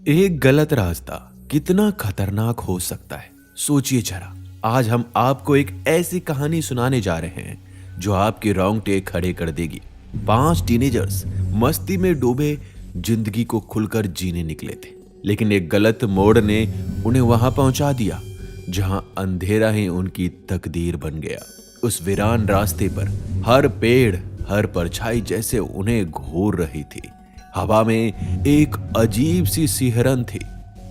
एक गलत रास्ता कितना खतरनाक हो सकता है, सोचिए जरा। आज हम आपको एक ऐसी कहानी सुनाने जा रहे हैं जो आपके रोंगटे खड़े कर देगी। 5 टीनेजर्स मस्ती में डूबे जिंदगी को खुलकर जीने निकले थे, लेकिन एक गलत मोड़ ने उन्हें वहां पहुंचा दिया जहां अंधेरा ही उनकी तकदीर बन गया। उस वीरान रास्ते पर हर पेड़, हर परछाई जैसे उन्हें घूर रही थी। हवा में एक अजीब सी सिहरन थी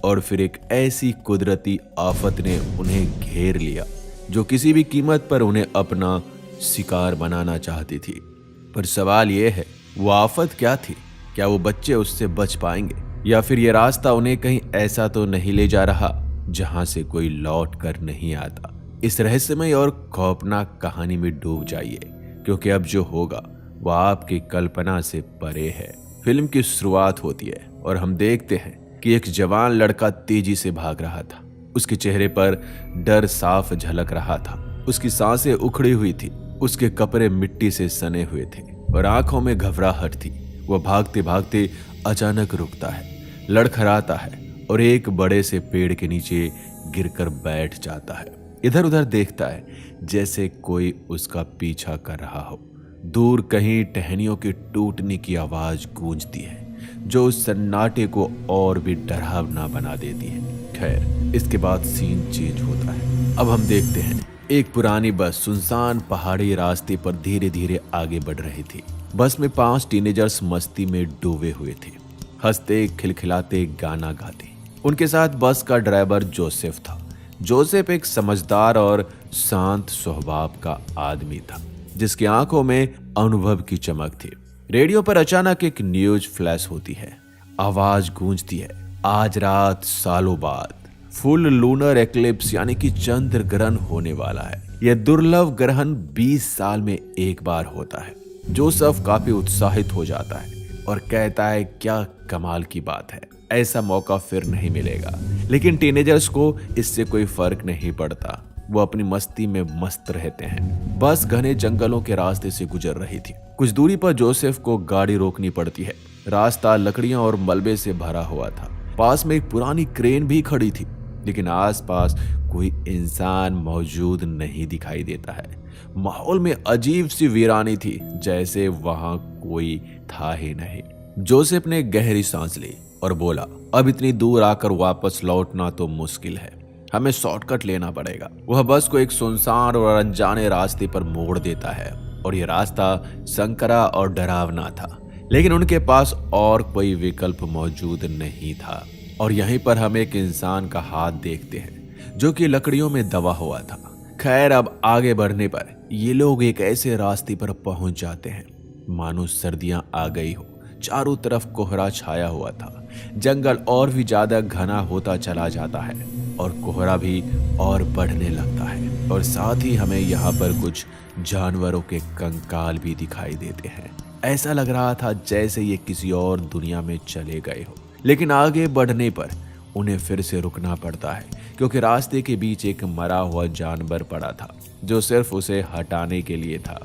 और फिर एक ऐसी कुदरती आफत ने उन्हें घेर लिया जो किसी भी कीमत पर उन्हें अपना शिकार बनाना चाहती थी। पर सवाल यह है, वो आफत क्या थी? क्या वो बच्चे उससे बच पाएंगे, या फिर ये रास्ता उन्हें कहीं ऐसा तो नहीं ले जा रहा जहां से कोई लौट कर नहीं आता? इस रहस्यमय और खौफनाक कहानी में डूब जाइए, क्योंकि अब जो होगा वह आपकी कल्पना से परे है। फिल्म की शुरुआत होती है और हम देखते हैं कि एक जवान लड़का तेजी से भाग रहा था। उसके चेहरे पर डर साफ झलक रहा था। उसकी सांसें उखड़ी हुई थी, उसके कपड़े मिट्टी से सने हुए थे और आंखों में घबराहट थी। वह भागते भागते अचानक रुकता है, लड़खड़ाता है और एक बड़े से पेड़ के नीचे गिरकर बैठ जाता है। इधर उधर देखता है जैसे कोई उसका पीछा कर रहा हो। दूर कहीं टहनियों के टूटने की आवाज गूंजती है जो उस सन्नाटे को और भी डरावना बना देती है। खैर, इसके बाद सीन चेंज होता है। अब हम देखते हैं एक पुरानी बस सुनसान पहाड़ी रास्ते पर धीरे धीरे आगे बढ़ रही थी। बस में 5 टीनेजर्स मस्ती में डूबे हुए थे, हंसते खिलखिलाते गाना गाते। उनके साथ बस का ड्राइवर जोसेफ था। जोसेफ एक समझदार और शांत स्वभाव का आदमी था जिसकी आंखों में अनुभव की चमक थी। रेडियो पर अचानक एक न्यूज फ्लैश होती है। आवाज गूंजती है, आज रात सालों बाद फुल लूनर एक्लिप्स यानी कि चंद्र ग्रहण होने वाला है। यह दुर्लभ ग्रहण 20 साल में एक बार होता है। जोसेफ काफी उत्साहित हो जाता है और कहता है, क्या कमाल की बात है, ऐसा मौका फिर नहीं मिलेगा। लेकिन टीनेजर्स को इससे कोई फर्क नहीं पड़ता। वो अपनी मस्ती में मस्त रहते हैं। बस घने जंगलों के रास्ते से गुजर रही थी। कुछ दूरी पर जोसेफ को गाड़ी रोकनी पड़ती है। रास्ता लकड़ियां और मलबे से भरा हुआ था। पास में एक पुरानी क्रेन भी खड़ी थी, लेकिन आसपास कोई इंसान मौजूद नहीं दिखाई देता है। माहौल में अजीब सी वीरानी थी, जैसे वहां कोई था ही नहीं। जोसेफ ने गहरी सांस ली और बोला, अब इतनी दूर आकर वापस लौटना तो मुश्किल है, हमें शॉर्टकट लेना पड़ेगा। वह बस को एक सुनसान और अनजाने रास्ते पर मोड़ देता है और यह रास्ता संकरा और डरावना था, लेकिन उनके पास और कोई विकल्प मौजूद नहीं था। और यहीं पर हम एक इंसान का हाथ देखते हैं जो कि लकड़ियों में दबा हुआ था। खैर, अब आगे बढ़ने पर ये लोग एक ऐसे रास्ते पर पहुंच जाते हैं मानो सर्दियां आ गई हो। चारों तरफ कोहरा छाया हुआ था। जंगल और भी ज्यादा घना होता चला जाता है और कोहरा भी और बढ़ने लगता है। और साथ ही हमें यहाँ पर कुछ जानवरों के कंकाल भी दिखाई देते हैं। ऐसा लग रहा था जैसे ये किसी और दुनिया में चले गए हो। लेकिन आगे बढ़ने पर उन्हें फिर से रुकना पड़ता है, क्योंकि रास्ते के बीच एक मरा हुआ जानवर पड़ा था जो सिर्फ उसे हटाने के लिए था।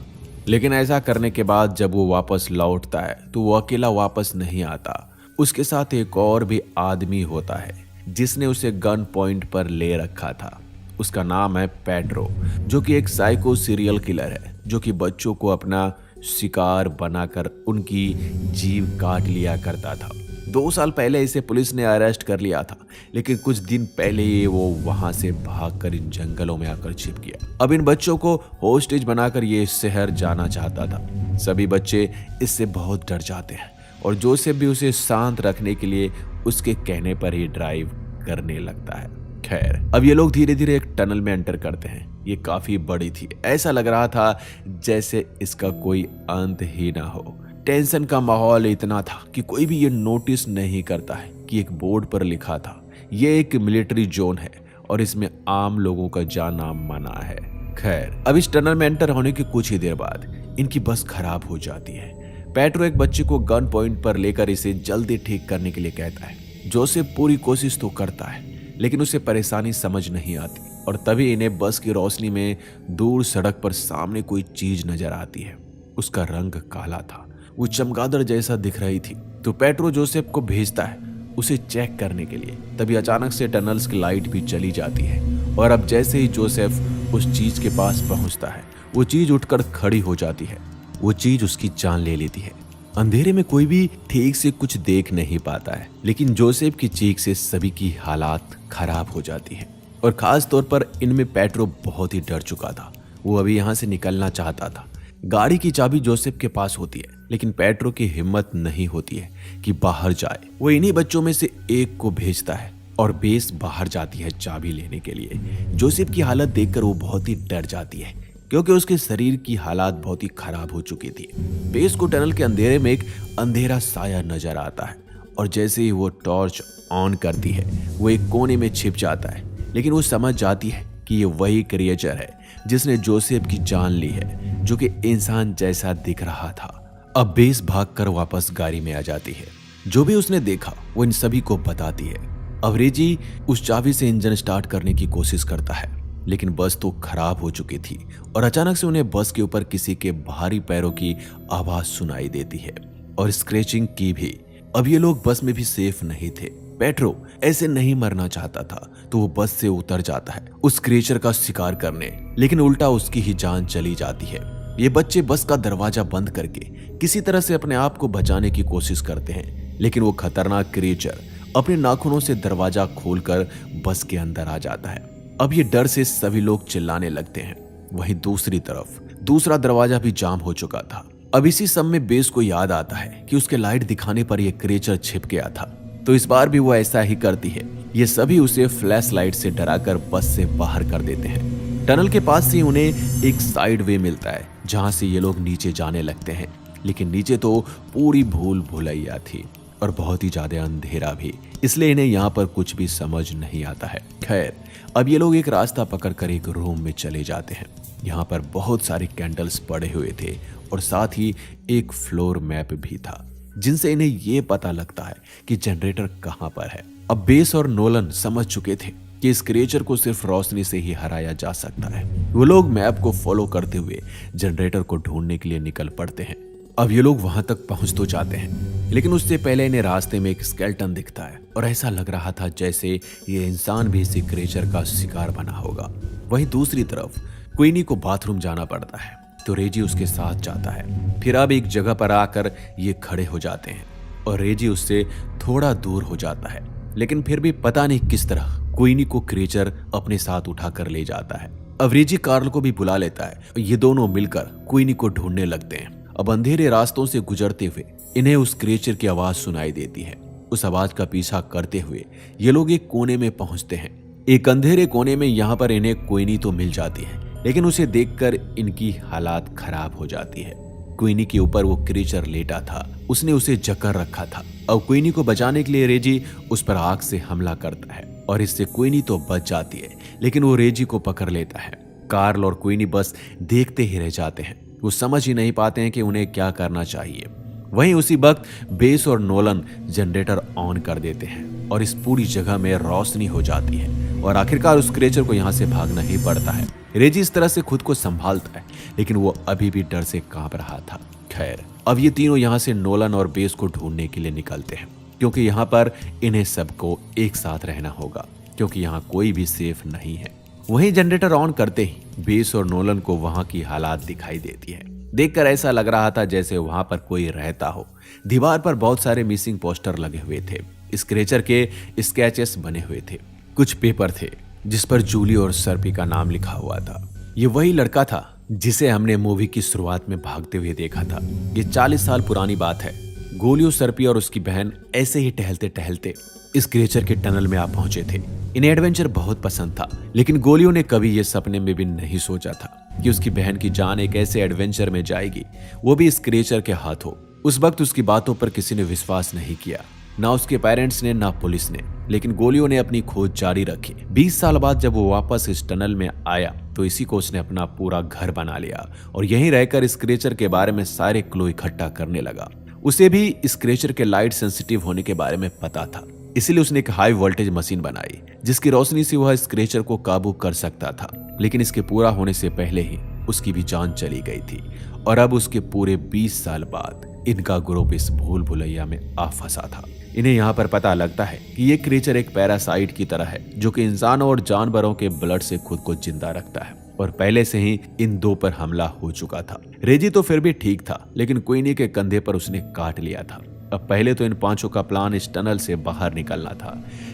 लेकिन ऐसा करने के बाद जब वो वापस लौटता है तो वो अकेला वापस नहीं आता। उसके साथ एक और भी आदमी होता है जिसने उसे गन पॉइंट पर ले रखा था। उसका नाम है पेट्रो, जो कि एक साइको सीरियल किलर है जो कि बच्चों को अपना शिकार बनाकर उनकी जीव काट लिया करता था। 2 साल पहले इसे पुलिस ने अरेस्ट कर लिया था, लेकिन कुछ दिन पहले ही वो वहां से भागकर इन जंगलों में आकर छिप गया। अब इन बच्चों को होस्टेज बनाकर ये शहर जाना चाहता था। सभी बच्चे इससे बहुत डर जाते हैं और जोसेफ भी उसे शांत रखने के लिए उसके कहने पर ही ड्राइव करने लगता है। खैर, अब ये लोग धीरे धीरे एक टनल में एंटर करते हैं। ये काफी बड़ी थी, ऐसा लग रहा था जैसे इसका कोई अंत ही ना हो। टेंशन का माहौल इतना था कि कोई भी ये नोटिस नहीं करता है कि एक बोर्ड पर लिखा था, ये एक मिलिट्री जोन है और इसमें आम लोगों का जाना मना है। खैर, अब इस टनल में एंटर होने के कुछ ही देर बाद इनकी बस खराब हो जाती है। पेट्रो एक बच्चे को गन पॉइंट पर लेकर इसे जल्दी ठीक करने के लिए कहता है। जोसेफ पूरी कोशिश तो करता है, लेकिन उसे परेशानी समझ नहीं आती और तभी इन्हें बस की रोशनी में दूर सड़क पर सामने कोई चीज नजर आती है। उसका रंग काला था, वो चमगादड़ जैसा दिख रही थी। तो पेट्रो जोसेफ को भेजता है, उसे चेक करने के लिए। तभी अचानक से टनल्स की लाइट भी चली जाती है और अब जैसे ही जोसेफ उस चीज के पास पहुंचता है, वो चीज उठकर खड़ी हो जाती है। वो चीज उसकी जान ले लेती है। अंधेरे में कोई भी ठीक से कुछ देख नहीं पाता है, लेकिन जोसेफ की चीख से सभी की हालात खराब हो जाती है और खास तौर पर इनमें पेट्रो बहुत ही डर चुका था। वो अभी यहाँ से निकलना चाहता था। गाड़ी की चाबी जोसेफ के पास होती है, लेकिन पेट्रो की हिम्मत नहीं होती है कि बाहर जाए। वो इन्हीं बच्चों में से एक को भेजता है और बेस बाहर जाती है चाबी लेने के लिए। जोसेफ की हालत देखकर वो बहुत ही डर जाती है, क्योंकि उसके शरीर की हालात बहुत ही खराब हो चुकी थी। बेस को टनल के अंधेरे में एक अंधेरा साया नजर आता है और जैसे ही वो टॉर्च ऑन करती है, वो एक कोने में छिप जाता है। लेकिन वो समझ जाती है कि ये वही क्रिएचर है जिसने जोसेफ की जान ली है, जो कि इंसान जैसा दिख रहा था। अब बेस भागकर वापस गाड़ी में आ जाती है। जो भी उसने देखा वो इन सभी को बताती है। अब रेजी उस चाबी से इंजन स्टार्ट करने की कोशिश करता है, लेकिन बस तो खराब हो चुकी थी और अचानक से उन्हें बस के ऊपर किसी के भारी पैरों की आवाज सुनाई देती है और स्क्रैचिंग की भी। अब ये लोग बस में भी सेफ नहीं थे। पेट्रो ऐसे नहीं मरना चाहता था, तो वो बस से उतर जाता है उस क्रिएचर का शिकार करने, लेकिन उल्टा उसकी ही जान चली जाती है। ये बच्चे बस का दरवाजा बंद करके किसी तरह से अपने आप को बचाने की कोशिश करते हैं, लेकिन वो खतरनाक क्रिएचर अपने नाखूनों से दरवाजा खोलकर बस के अंदर आ जाता है। अब ये डर से सभी लोग चिल्लाने लगते हैं। वहीं दूसरी तरफ दूसरा दरवाजा भी जाम हो चुका था। अब इसी समय बेस को याद आता है कि उसके लाइट दिखाने पर यह क्रिएचर छिप गया था, तो इस बार भी वो ऐसा ही करती है। ये सभी उसे फ्लैश लाइट से डराकर बस से बाहर कर देते हैं। टनल के पास से उन्हें एक साइड वे मिलता है, जहां से ये लोग नीचे जाने लगते हैं, लेकिन नीचे तो पूरी भूल भुलैया थी और बहुत ही ज्यादा अंधेरा भी, इसलिए इन्हें यहाँ पर कुछ भी समझ नहीं आता है। खैर, अब ये लोग एक रास्ता पकड़कर एक रूम में चले जाते हैं। यहाँ पर बहुत सारे कैंडल्स पड़े हुए थे और साथ ही एक फ्लोर मैप भी था, जिनसे इन्हें ये पता लगता है कि जनरेटर कहाँ पर है। अब बेस और नोलन समझ चुके थे कि इस क्रिएचर को सिर्फ रोशनी से ही हराया जा सकता है। वो लोग मैप को फॉलो करते हुए जनरेटर को ढूंढने के लिए निकल पड़ते हैं। अब ये लोग वहां तक पहुंच तो जाते हैं, लेकिन उससे पहले इन्हें रास्ते में एक स्केलेटन दिखता है और ऐसा लग रहा था जैसे ये इंसान भी इसी क्रिएचर का शिकार बना होगा। वहीं दूसरी तरफ क्वीनी को बाथरूम जाना पड़ता है, तो रेजी उसके साथ जाता है। फिर अब एक जगह पर आकर ये खड़े हो जाते हैं और रेजी उससे थोड़ा दूर हो जाता है, लेकिन फिर भी पता नहीं किस तरह क्वीनी को क्रिएचर अपने साथ उठाकर ले जाता है। अब रेजी कार्ल को भी बुला लेता है और ये दोनों मिलकर क्वीनी को ढूंढने लगते हैं। अब अंधेरे रास्तों से गुजरते हुए इन्हें उस क्रिएचर की आवाज सुनाई देती है। उस आवाज का पीछा करते हुए ये लोग एक कोने में पहुंचते हैं। एक अंधेरे कोने में यहाँ पर इन्हें क्वीनी तो मिल जाती है, लेकिन उसे देखकर इनकी हालात खराब हो जाती है। क्वीनी के ऊपर वो क्रिएचर लेटा था, उसने उसे जकड़ रखा था। अब क्वीनी को बचाने के लिए रेजी उस पर आग से हमला करता है और इससे क्वीनी तो बच जाती है, लेकिन वो रेजी को पकड़ लेता है। कार्ल और क्वीनी बस देखते ही रह जाते हैं। वो समझ ही नहीं पाते हैं कि उन्हें क्या करना चाहिए। वहीं उसी वक्त बेस और नोलन जनरेटर ऑन कर देते हैं और इस पूरी जगह में रोशनी हो जाती है और आखिरकार उस क्रिएचर को यहाँ से भागना ही पड़ता है। रेजी इस तरह से खुद को संभालता है, लेकिन वो अभी भी डर से कांप रहा था। खैर, अब ये तीनों यहाँ से नोलन और बेस को ढूंढने के लिए निकलते हैं, क्योंकि यहाँ पर इन्हें सबको एक साथ रहना होगा, क्योंकि यहाँ कोई भी सेफ नहीं है। वहीं जनरेटर ऑन करते ही बेस और नोलन को वहां की हालात दिखाई देती है। देखकर ऐसा लग रहा था जैसे वहां पर कोई रहता हो। दीवार पर बहुत सारे मिसिंग पोस्टर लगे हुए थे। इस क्रिएचर के स्केचेस बने हुए थे। कुछ पेपर थे जिस पर जूली और सर्पी का नाम लिखा हुआ था। ये वही लड़का था जिसे हमने मूवी की शुरुआत में भागते हुए देखा था। ये 40 साल पुरानी बात है। गोलियो, सर्पी और उसकी बहन ऐसे ही टहलते टहलते इस क्रिएचर के टनल में आ पहुंचे थे। इन्हें एडवेंचर बहुत पसंद था, लेकिन गोलियो ने कभी ये सपने में भी नहीं सोचा था कि उसकी बहन की जान एक ऐसे एडवेंचर में जाएगी, वो भी इस क्रिएचर के हाथों। उस वक्त उसकी बातों पर किसी ने विश्वास नहीं किया, ना उसके पेरेंट्स ने, ना पुलिस ने, लेकिन गोलियो ने अपनी खोज जारी रखी। 20 साल बाद जब वो वापस इस टनल में आया तो इसी को उसने अपना पूरा घर बना लिया और यहीं रहकर इस क्रिएचर के बारे में सारे क्लू इकट्ठा करने लगा। उसे भी इस क्रिएचर के लाइट सेंसिटिव होने के बारे में पता था, इसीलिए उसने एक हाई वोल्टेज मशीन बनाई जिसकी रोशनी से वह इस क्रिएचर को काबू कर सकता था। लेकिन इसके पूरा होने से पहले ही उसकी भी जान चली गई थी और अब उसके पूरे 20 साल बाद इनका ग्रुप इस भूल भुलैया में आ फंसा था। इन्हें यहाँ पर पता लगता है कि ये क्रीचर एक पैरासाइट की तरह है जो कि इंसानों और जानवरों के ब्लड से खुद को जिंदा रखता है और पहले से ही इन दो पर हमला हो चुका था। रेजी तो फिर भी ठीक था, लेकिन क्वीनी के कंधे पर उसने काट लिया था। अब पहले तो इन पांचों का प्लान इस टनल से बाहर निकलना था,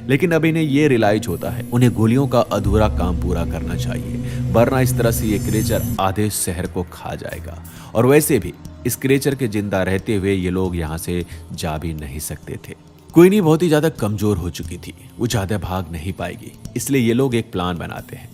लेकिन अब इन्हें ये रियलाइज होता है उन्हें गोलियों का अधूरा काम पूरा करना चाहिए, वरना इस तरह से ये क्रीचर आधे शहर को खा जाएगा। और वैसे भी इस क्रीचर के जिंदा रहते हुए ये लोग यहाँ से जा भी नहीं सकते थे। क्वीनी बहुत ही ज्यादा कमजोर हो चुकी थी, वो ज्यादा भाग नहीं पाएगी, इसलिए ये लोग एक प्लान बनाते हैं।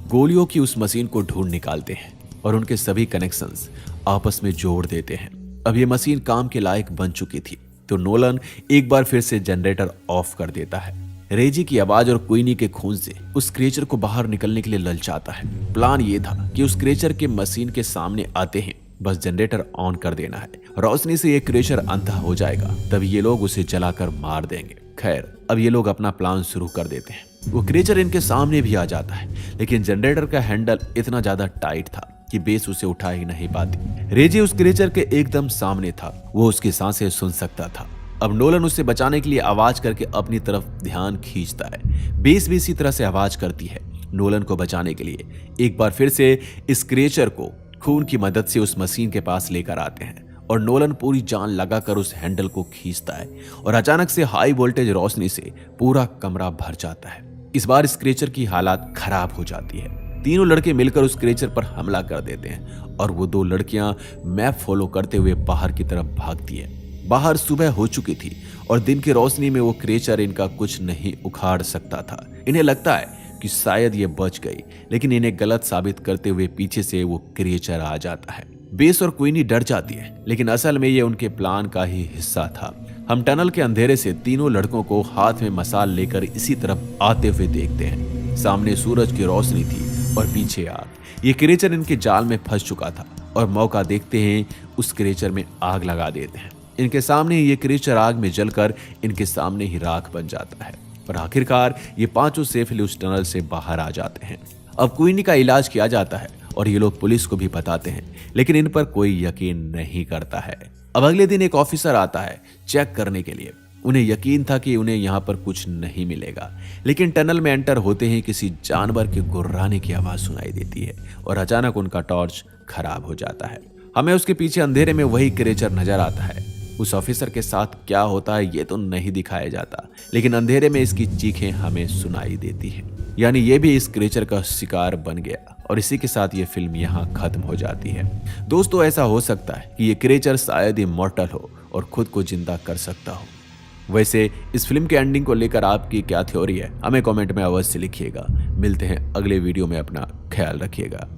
गोलियों की उस मशीन को ढूंढ निकालते हैं और उनके सभी कनेक्शंस आपस में जोड़ देते हैं। अब ये मशीन काम के लायक बन चुकी थी, तो नोलन एक बार फिर से जनरेटर ऑफ कर देता है। रेजी की आवाज और क्वीनी के खून से उस क्रीचर को बाहर निकलने के लिए ललचाता है। प्लान ये था कि उस क्रीचर के मशीन के सामने आते हैं बस जनरेटर ऑन कर देना है, रोशनी से ये क्रीचर अंधा हो जाएगा, तब ये लोग उसे जलाकर मार देंगे। खैर, अब ये लोग अपना प्लान शुरू कर देते हैं। वो क्रीचर इनके सामने भी आ जाता है, लेकिन जनरेटर का हैंडल इतना ज्यादा टाइट था कि बेस उसे उठा ही नहीं पाती। रेजी उस क्रीचर के एकदम सामने था, वो उसकी सांसें सुन सकता था। अब नोलन उसे बचाने के लिए आवाज करके अपनी तरफ ध्यान खींचता है। बेस भी इसी तरह से आवाज करती है। नोलन को बचाने के लिए एक बार फिर से इस क्रीचर को खून की मदद से उस मशीन के पास लेकर आते हैं और नोलन पूरी जान लगाकर उस हैंडल को खींचता है और अचानक से हाई वोल्टेज रोशनी से पूरा कमरा भर जाता है। इस बार इस क्रीचर की हालत खराब हो जाती है। तीनों लड़के मिलकर उस क्रीचर पर हमला कर देते हैं और वो दो लड़कियां मैप फॉलो करते हुए बाहर की तरफ भागती है। बाहर सुबह हो चुकी थी और दिन की रोशनी में वो क्रीचर इनका कुछ नहीं उखाड़ सकता था। इन्हें लगता है कि शायद ये बच गई, लेकिन इन्हें गलत साबित करते हुए पीछे से वो क्रीचर आ जाता है। बेस और क्वीनी डर जाती है, लेकिन असल में ये उनके प्लान का ही हिस्सा था। हम टनल के अंधेरे से तीनों लड़कों को हाथ में मसाल लेकर इसी तरफ आते हुए देखते हैं। सामने सूरज की रोशनी थी और पीछे आग। ये क्रीचर इनके जाल में फंस चुका था और मौका देखते हैं उस क्रीचर में आग लगा देते हैं। इनके सामने ये क्रीचर आग में जलकर इनके सामने ही राख बन जाता है और आखिरकार ये पांचों सेफली उस टनल से बाहर आ जाते हैं। अब क्वीनी का इलाज किया जाता है और ये लोग पुलिस को भी बताते हैं, लेकिन इन पर कोई यकीन नहीं करता है। अब अगले दिन एक ऑफिसर आता है चेक करने के लिए। उन्हें यकीन था कि उन्हें यहाँ पर कुछ नहीं मिलेगा, लेकिन टनल में एंटर होते ही किसी जानवर के गुर्राने की आवाज सुनाई देती है और अचानक उनका टॉर्च खराब हो जाता है। हमें उसके पीछे अंधेरे में वही क्रीचर नजर आता है। उस ऑफिसर के साथ क्या होता है ये तो नहीं दिखाया जाता, लेकिन अंधेरे में इसकी चीखें हमें सुनाई देती हैं। यानी ये भी इस क्रीचर का शिकार बन गया और इसी के साथ ये फिल्म यहाँ खत्म हो जाती है। दोस्तों, ऐसा हो सकता है कि ये क्रीचर शायद इमॉर्टल हो और खुद को जिंदा कर सकता हो। वैसे इस फिल्म के एंडिंग को लेकर आपकी क्या थ्योरी है, हमें कमेंट में अवश्य लिखिएगा। मिलते हैं अगले वीडियो में, अपना ख्याल रखिएगा।